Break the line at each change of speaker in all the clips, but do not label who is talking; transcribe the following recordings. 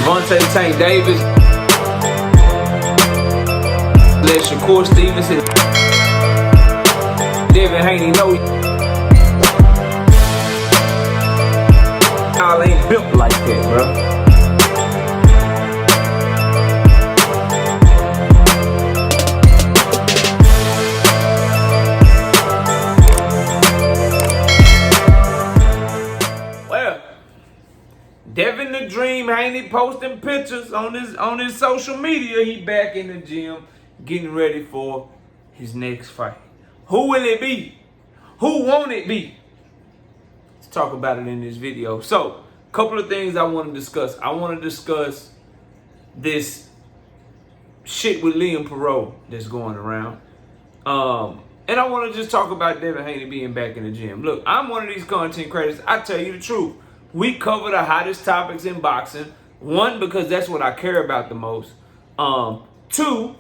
Devontae Tank Davis. Let Shakur Stevenson. Devin Haney know y'all ain't built like that, bro. Devin the Dream Haney posting pictures on his social media. He back in the gym getting ready for his next fight. Who will it be? Who won't it be? Let's talk about it in this video. So, a couple of things I want to discuss. I want to discuss this shit with Liam Paro that's going around. And I want to just talk about Devin Haney being back in the gym. Look, I'm one of these content creators. I tell you the truth. We cover the hottest topics in boxing. One, because that's what I care about the most. Two,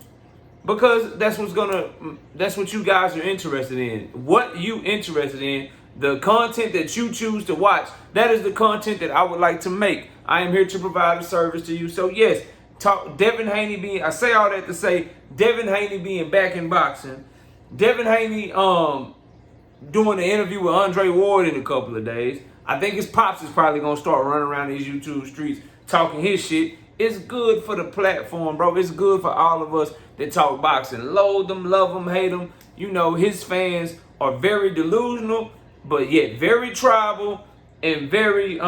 because that's what you guys are interested in. What you interested in, the content that you choose to watch, that is the content that I would like to make. I am here to provide a service to you. So yes, Devin Haney being, I say all that to say, Devin Haney being back in boxing. Devin Haney doing an interview with Andre Ward in a couple of days. I think his pops is probably going to start running around these YouTube streets talking his shit. It's good for the platform, bro. It's good for all of us that talk boxing. Loathe them, love them, hate them. You know, his fans are very delusional, but yet very tribal and very,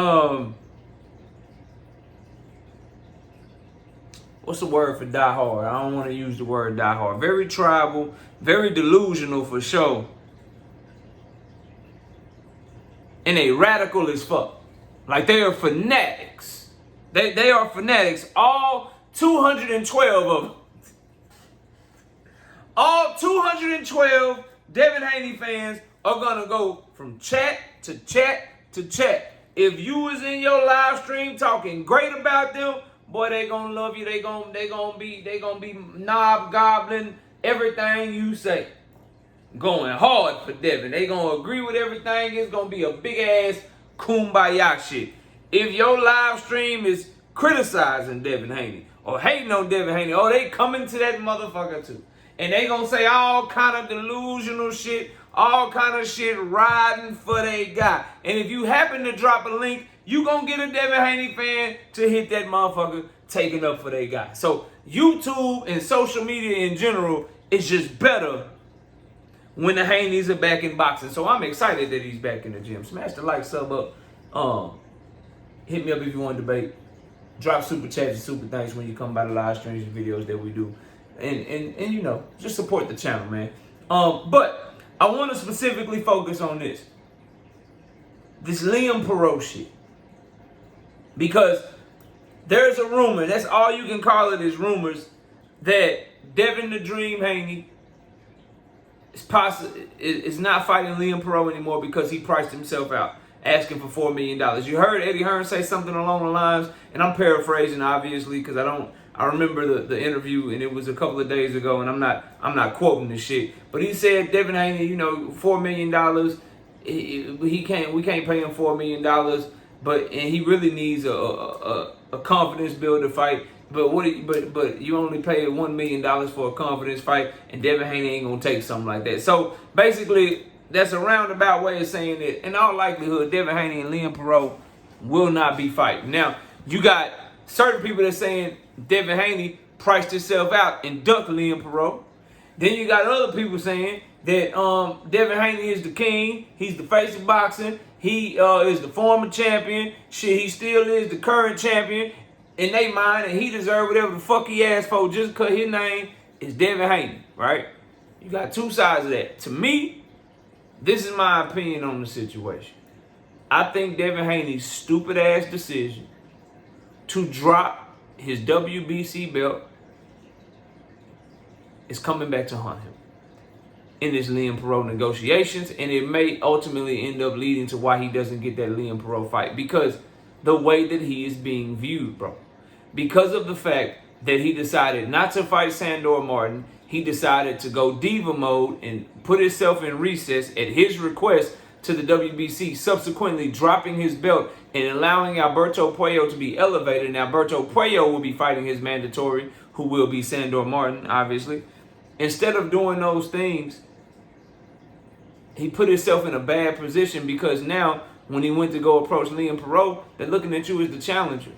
what's the word for die hard? I don't want to use the word die hard. Very tribal, very delusional for sure. And they radical as fuck. Like, they are fanatics. They are fanatics. All 212 of them. All 212 Devin Haney fans are gonna go from chat to chat to chat. If you was in your live stream talking great about them, boy, they gonna love you. They gonna be knob gobbling everything you say. Going hard for Devin. They gonna agree with everything. It's gonna be a big ass kumbaya shit. If your live stream is criticizing Devin Haney or hating on Devin Haney, oh, they coming to that motherfucker too. And they gonna say all kind of delusional shit, all kind of shit riding for they guy. And if you happen to drop a link, you gonna get a Devin Haney fan to hit that motherfucker taking up for they guy. So YouTube and social media in general is just better when the Haneys are back in boxing. So I'm excited that he's back in the gym. Smash the like, sub up. Hit me up if you want to debate. Drop super chats and super thanks when you come by the live streams and videos that we do. And you know, just support the channel, man. But I want to specifically focus on this Liam Paro shit. Because there's a rumor, that's all you can call it, is rumors, that Devin the Dream Haney is not fighting Liam Paro anymore because he priced himself out, asking for $4 million. You heard Eddie Hearn say something along the lines, and I'm paraphrasing obviously because I remember the interview and it was a couple of days ago, and I'm not quoting this shit. But he said Devin Haney, you know, $4 million, we can't pay him $4 million, and he really needs a confidence builder fight. But you only paid $1 million for a confidence fight, and Devin Haney ain't gonna take something like that. So basically, that's a roundabout way of saying that in all likelihood, Devin Haney and Liam Paro will not be fighting. Now, you got certain people that saying Devin Haney priced himself out and ducked Liam Paro. Then you got other people saying that Devin Haney is the king. He's the face of boxing. He is the former champion. Shit, he still is the current champion in their mind, and he deserves whatever the fuck he asked for just because his name is Devin Haney, right? You got two sides of that. To me, this is my opinion on the situation. I think Devin Haney's stupid ass decision to drop his WBC belt is coming back to haunt him in this Liam Paro negotiations, and it may ultimately end up leading to why he doesn't get that Liam Paro fight, because the way that he is being viewed, bro. Because of the fact that he decided not to fight Sandor Martin, he decided to go diva mode and put himself in recess at his request to the WBC, subsequently dropping his belt and allowing Alberto Puello to be elevated. And Alberto Puello will be fighting his mandatory, who will be Sandor Martin, obviously. Instead of doing those things, he put himself in a bad position, because now when he went to go approach Liam Paro, they're looking at you as the challenger.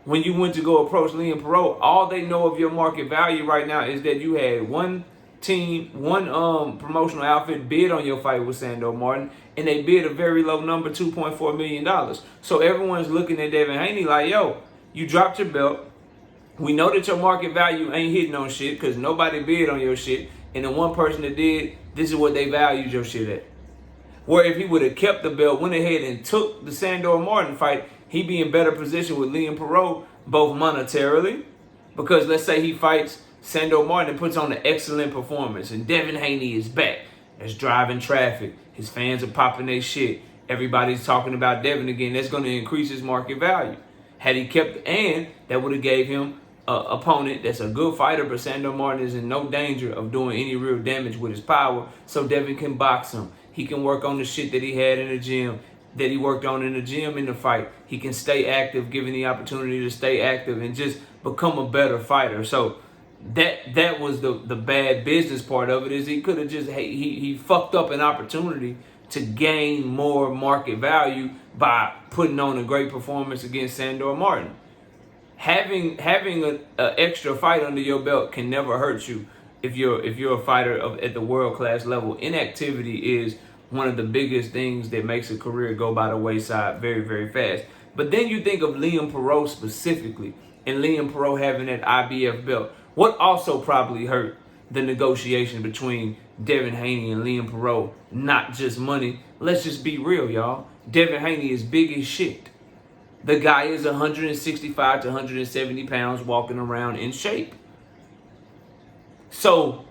When you went to go approach Liam Paro, all they know of your market value right now is that you had one team, one promotional outfit bid on your fight with Sandor Martin, and they bid a very low number, $2.4 million. So everyone's looking at Devin Haney like, yo, you dropped your belt. We know that your market value ain't hitting on shit because nobody bid on your shit, and the one person that did, this is what they valued your shit at. Where if he would have kept the belt, went ahead and took the Sandor Martin fight, he'd be in better position with Liam Paro, both monetarily, because let's say he fights Sandor Martin and puts on an excellent performance, and Devin Haney is back. That's driving traffic. His fans are popping their shit. Everybody's talking about Devin again. That's going to increase his market value. Had he kept, and that would have gave him an opponent that's a good fighter, but Sandor Martin is in no danger of doing any real damage with his power, so Devin can box him. He can work on the shit that he had in the gym, that he worked on in the gym in the fight. He can stay active, given the opportunity to stay active and just become a better fighter. So that was the bad business part of it, is he could have just, he fucked up an opportunity to gain more market value by putting on a great performance against Sandor Martin. Having an extra fight under your belt can never hurt you if you're a fighter at the world class level. Inactivity is one of the biggest things that makes a career go by the wayside very, very fast. But then you think of Liam Paro specifically, and Liam Paro having that IBF belt. What also probably hurt the negotiation between Devin Haney and Liam Paro? Not just money. Let's just be real, y'all. Devin Haney is big as shit. The guy is 165 to 170 pounds walking around in shape. So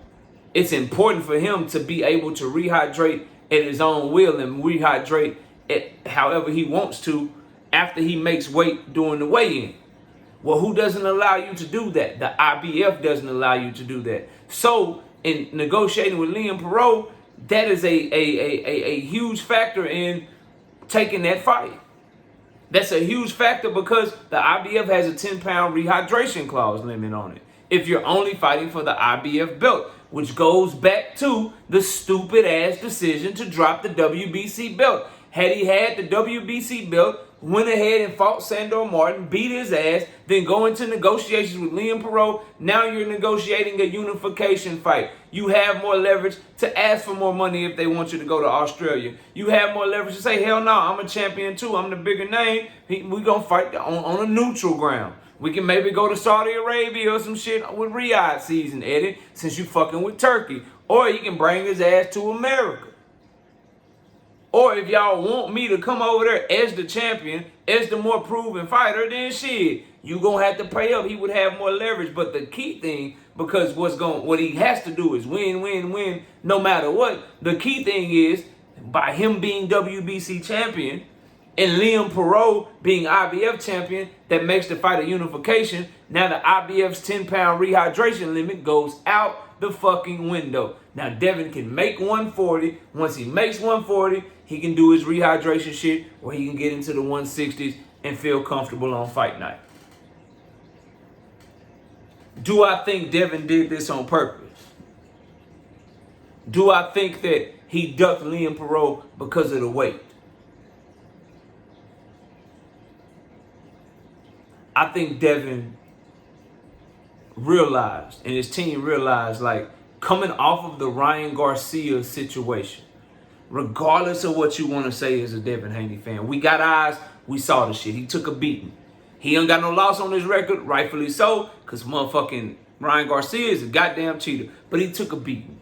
it's important for him to be able to rehydrate at his own will and rehydrate at however he wants to after he makes weight during the weigh-in. Well, who doesn't allow you to do that? The IBF doesn't allow you to do that. So in negotiating with Liam Paro, that is a huge factor in taking that fight. That's a huge factor because the IBF has a 10-pound rehydration clause limit on it if you're only fighting for the IBF belt, which goes back to the stupid-ass decision to drop the WBC belt. Had he had the WBC belt, went ahead and fought Sandor Martin, beat his ass, then go into negotiations with Liam Paro, now you're negotiating a unification fight. You have more leverage to ask for more money if they want you to go to Australia. You have more leverage to say, hell no, I'm a champion too, I'm the bigger name. We're going to fight on a neutral ground. We can maybe go to Saudi Arabia or some shit with Riyadh season, Eddie, since you fucking with Turkey. Or you can bring his ass to America. Or if y'all want me to come over there as the champion, as the more proven fighter, then shit, you gonna have to pay up. He would have more leverage. But the key thing, because what he has to do is win, win, win, no matter what. The key thing is, by him being WBC champion and Liam Paro being IBF champion, that makes the fight a unification. Now the IBF's 10-pound rehydration limit goes out the fucking window. Now Devin can make 140. Once he makes 140, he can do his rehydration shit, or he can get into the 160s and feel comfortable on fight night. Do I think Devin did this on purpose? Do I think that he ducked Liam Paro because of the weight? I think Devin realized, and his team realized, like, coming off of the Ryan Garcia situation, regardless of what you want to say as a Devin Haney fan, we got eyes, we saw the shit. He took a beating. He ain't got no loss on his record, rightfully so, because motherfucking Ryan Garcia is a goddamn cheater. But he took a beating.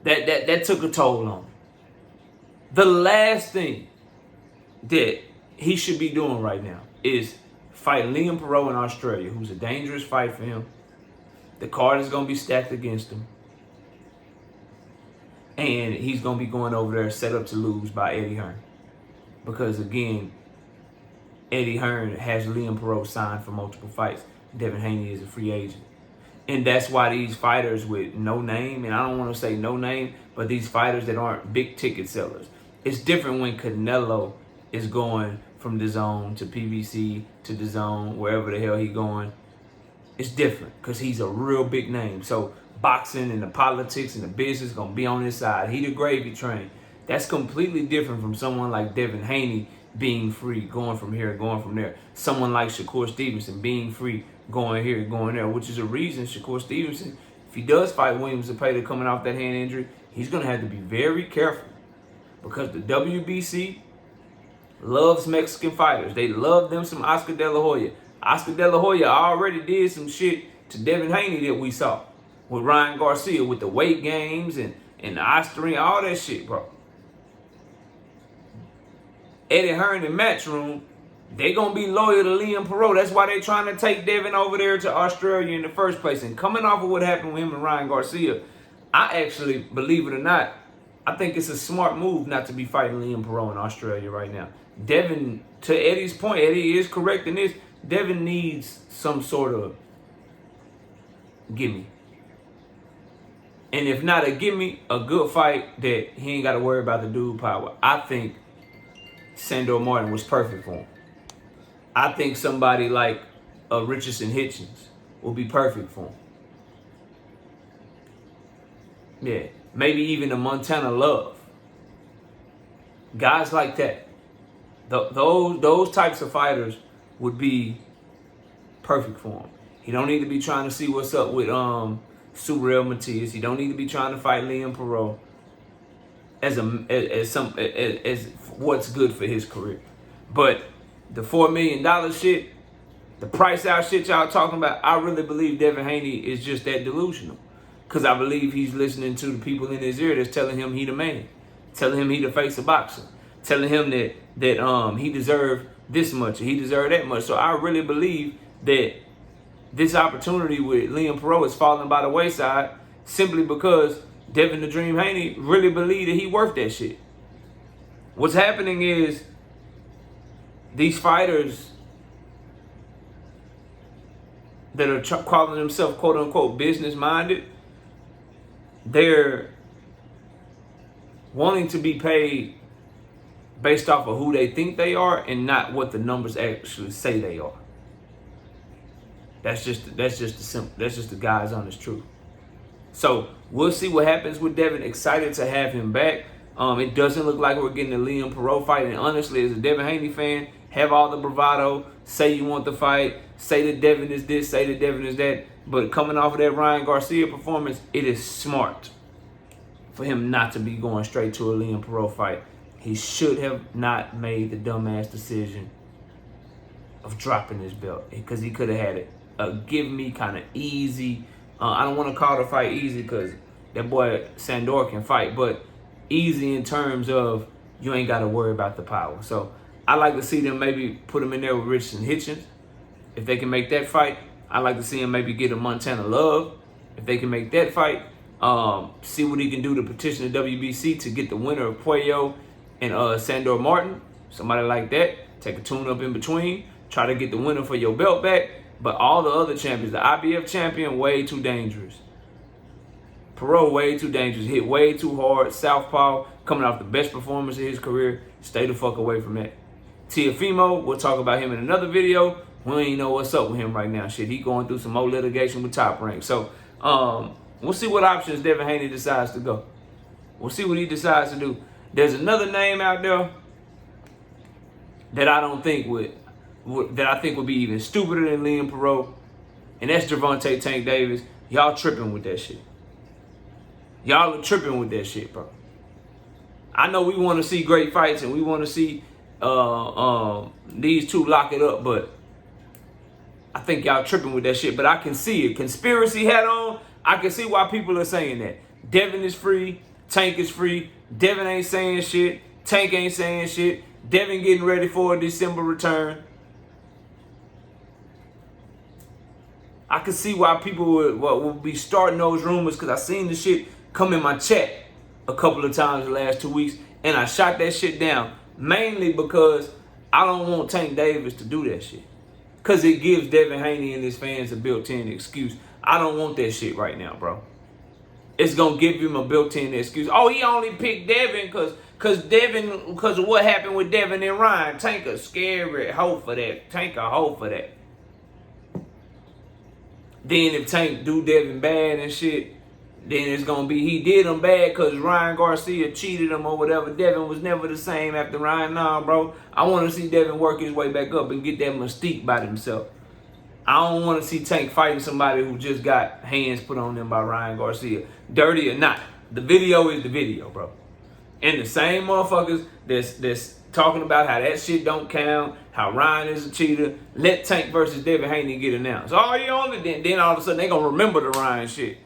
That took a toll on him. The last thing that he should be doing right now is fight Liam Paro in Australia, who's a dangerous fight for him. The card is going to be stacked against him. And he's going to be going over there set up to lose by Eddie Hearn. Because, again, Eddie Hearn has Liam Paro signed for multiple fights. Devin Haney is a free agent. And that's why these fighters with no name, and I don't want to say no name, but these fighters that aren't big ticket sellers. It's different when Canelo is going from DAZN to PBC to DAZN, wherever the hell he going, it's different because he's a real big name. So boxing and the politics and the business gonna be on his side. He the gravy train. That's completely different from someone like Devin Haney being free, going from here, going from there. Someone like Shakur Stevenson being free, going here, going there, which is a reason Shakur Stevenson, if he does fight Williams Zepeda coming off that hand injury, he's gonna have to be very careful because the WBC loves Mexican fighters. They love them some Oscar De La Hoya. Oscar De La Hoya already did some shit to Devin Haney that we saw with Ryan Garcia, with the weight games and the Ostering, all that shit, bro. Eddie Hearn and Matchroom, they gonna be loyal to Liam Paro. That's why they trying to take Devin over there to Australia in the first place. And coming off of what happened with him and Ryan Garcia, I actually, believe it or not, I think it's a smart move not to be fighting Liam Paro in Australia right now. Devin, to Eddie's point, Eddie is correct in this, Devin needs some sort of gimme. And if not a gimme, a good fight that he ain't got to worry about the dude power. I think Sandor Martin was perfect for him. I think somebody like Richardson Hitchens will be perfect for him. Yeah, maybe even a Montana Love. Guys like that. Those types of fighters would be perfect for him. He don't need to be trying to see what's up with Swirl Matias. He don't need to be trying to fight Liam Paro as what's good for his career. But the $4 million shit, the price out shit y'all talking about, I really believe Devin Haney is just that delusional. Because I believe he's listening to the people in his ear that's telling him he the man, telling him he the face of boxing, telling him that he deserved this much, he deserved that much. So I really believe that this opportunity with Liam Paro is falling by the wayside simply because Devin the Dream Haney really believed that he worth that shit. What's happening is these fighters that are calling themselves quote unquote business minded, they're wanting to be paid based off of who they think they are and not what the numbers actually say they are. That's just the guy's honest truth. So we'll see what happens with Devin. Excited to have him back. It doesn't look like we're getting a Liam Paro fight. And honestly, as a Devin Haney fan, have all the bravado. Say you want the fight. Say that Devin is this. Say that Devin is that. But coming off of that Ryan Garcia performance, it is smart for him not to be going straight to a Liam Paro fight. He should have not made the dumbass decision of dropping his belt because he could have had it. Give me kind of easy. I don't want to call the fight easy because that boy Sandor can fight, but easy in terms of you ain't got to worry about the power. So I like to see them maybe put him in there with Richardson Hitchens. If they can make that fight, I like to see him maybe get a Montana Love. If they can make that fight, see what he can do to petition the WBC to get the winner of Puello and Sandor Martin. Somebody like that. Take a tune up in between. Try to get the winner for your belt back. But all the other champions, the IBF champion, way too dangerous. Paro, way too dangerous. Hit way too hard. Southpaw, coming off the best performance of his career. Stay the fuck away from that. Teofimo, we'll talk about him in another video. We don't even know what's up with him right now. Shit, he going through some more litigation with Top Rank. So, we'll see what options Devin Haney decides to go. We'll see what he decides to do. There's another name out there that I don't think would be even stupider than Liam Paro, and that's Gervonta Tank Davis. Y'all tripping with that shit. Y'all are tripping with that shit, bro. I know we want to see great fights and we want to see these two lock it up, but I think y'all tripping with that shit. But I can see it. Conspiracy hat on. I can see why people are saying that. Devin is free. Tank is free. Devin ain't saying shit. Tank ain't saying shit. Devin getting ready for a December return. I can see why people would be starting those rumors because I seen the shit come in my chat a couple of times the last 2 weeks, and I shot that shit down mainly because I don't want Tank Davis to do that shit because it gives Devin Haney and his fans a built-in excuse. I don't want that shit right now, bro. It's going to give him a built-in excuse. Oh, he only picked Devin because Because of what happened with Devin and Ryan. Tank a scary hoe for that. Tank a hoe for that. Then if Tank do Devin bad and shit, then it's going to be he did him bad because Ryan Garcia cheated him or whatever. Devin was never the same after Ryan. Nah, bro. I want to see Devin work his way back up and get that mystique by himself. I don't want to see Tank fighting somebody who just got hands put on them by Ryan Garcia. Dirty or not. The video is the video, bro. And the same motherfuckers that's talking about how that shit don't count, how Ryan is a cheater, let Tank versus Devin Haney get announced. Oh, you on it? Then all of a sudden they gonna remember the Ryan shit.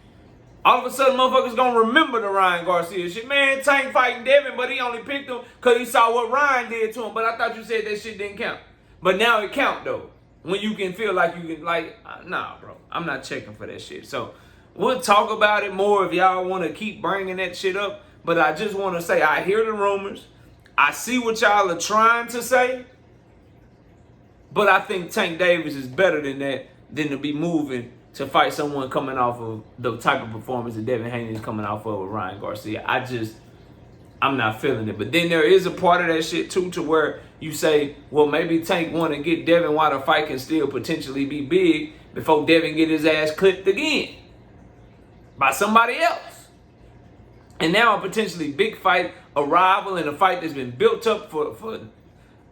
All of a sudden motherfuckers gonna remember the Ryan Garcia shit. Man, Tank fighting Devin, but he only picked him because he saw what Ryan did to him. But I thought you said that shit didn't count. But now it count though. When you can feel like you can, nah, bro. I'm not checking for that shit. So we'll talk about it more if y'all want to keep bringing that shit up. But I just want to say, I hear the rumors. I see what y'all are trying to say. But I think Tank Davis is better than that, than to be moving to fight someone coming off of the type of performance that Devin Haney is coming off of with Ryan Garcia. I'm not feeling it. But then there is a part of that shit, too, to where you say, well, maybe Tank want to get Devin while the fight can still potentially be big before Devin get his ass clipped again by somebody else. And now a potentially big fight, a rival, and a fight that's been built up for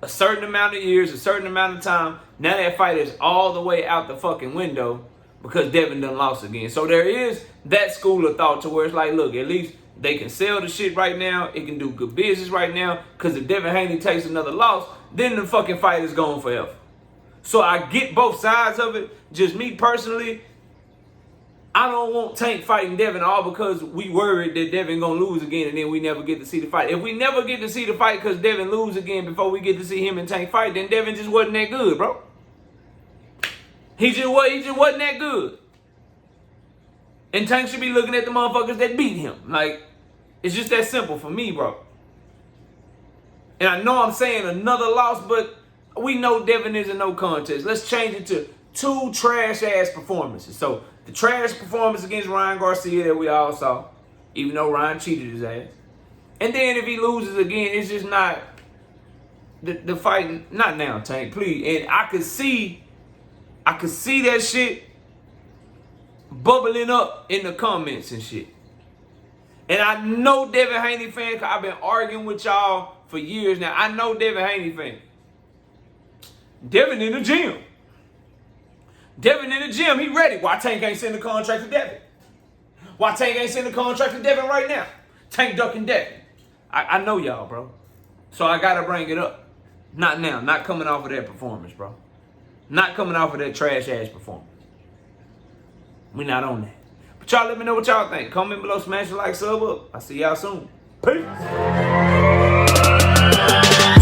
a certain amount of years, a certain amount of time. Now that fight is all the way out the fucking window because Devin done lost again. So there is that school of thought to where it's like, look, at least they can sell the shit right now. It can do good business right now. Because if Devin Haney takes another loss, then the fucking fight is gone forever. So I get both sides of it. Just me personally, I don't want Tank fighting Devin all because we worried that Devin gonna lose again and then we never get to see the fight. If we never get to see the fight because Devin lose again before we get to see him and Tank fight, then Devin just wasn't that good, bro. He just wasn't that good. And Tank should be looking at the motherfuckers that beat him. Like, it's just that simple for me, bro. And I know I'm saying another loss, but we know Devin is a no contest. Let's change it to 2 trash-ass performances. So, the trash performance against Ryan Garcia that we all saw, even though Ryan cheated his ass. And then if he loses again, it's just not the fight. Not now, Tank, please. And I could see that shit bubbling up in the comments and shit. And I know Devin Haney fan, because I've been arguing with y'all for years now. I know Devin Haney fan. Devin in the gym. Devin in the gym, he ready. Why Tank ain't send the contract to Devin? Why Tank ain't send the contract to Devin right now? Tank ducking Devin. I know y'all, bro. So I gotta bring it up. Not now. Not coming off of that performance, bro. Not coming off of that trash-ass performance. We not on that. But y'all let me know what y'all think. Comment below, smash the like, sub up. I'll see y'all soon. Peace.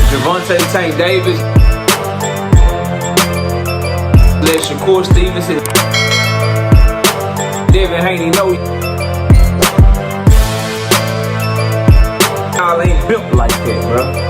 Javante Tank Davis. Let Shakur Stevenson, Devin Haney know y'all ain't built like that, bro.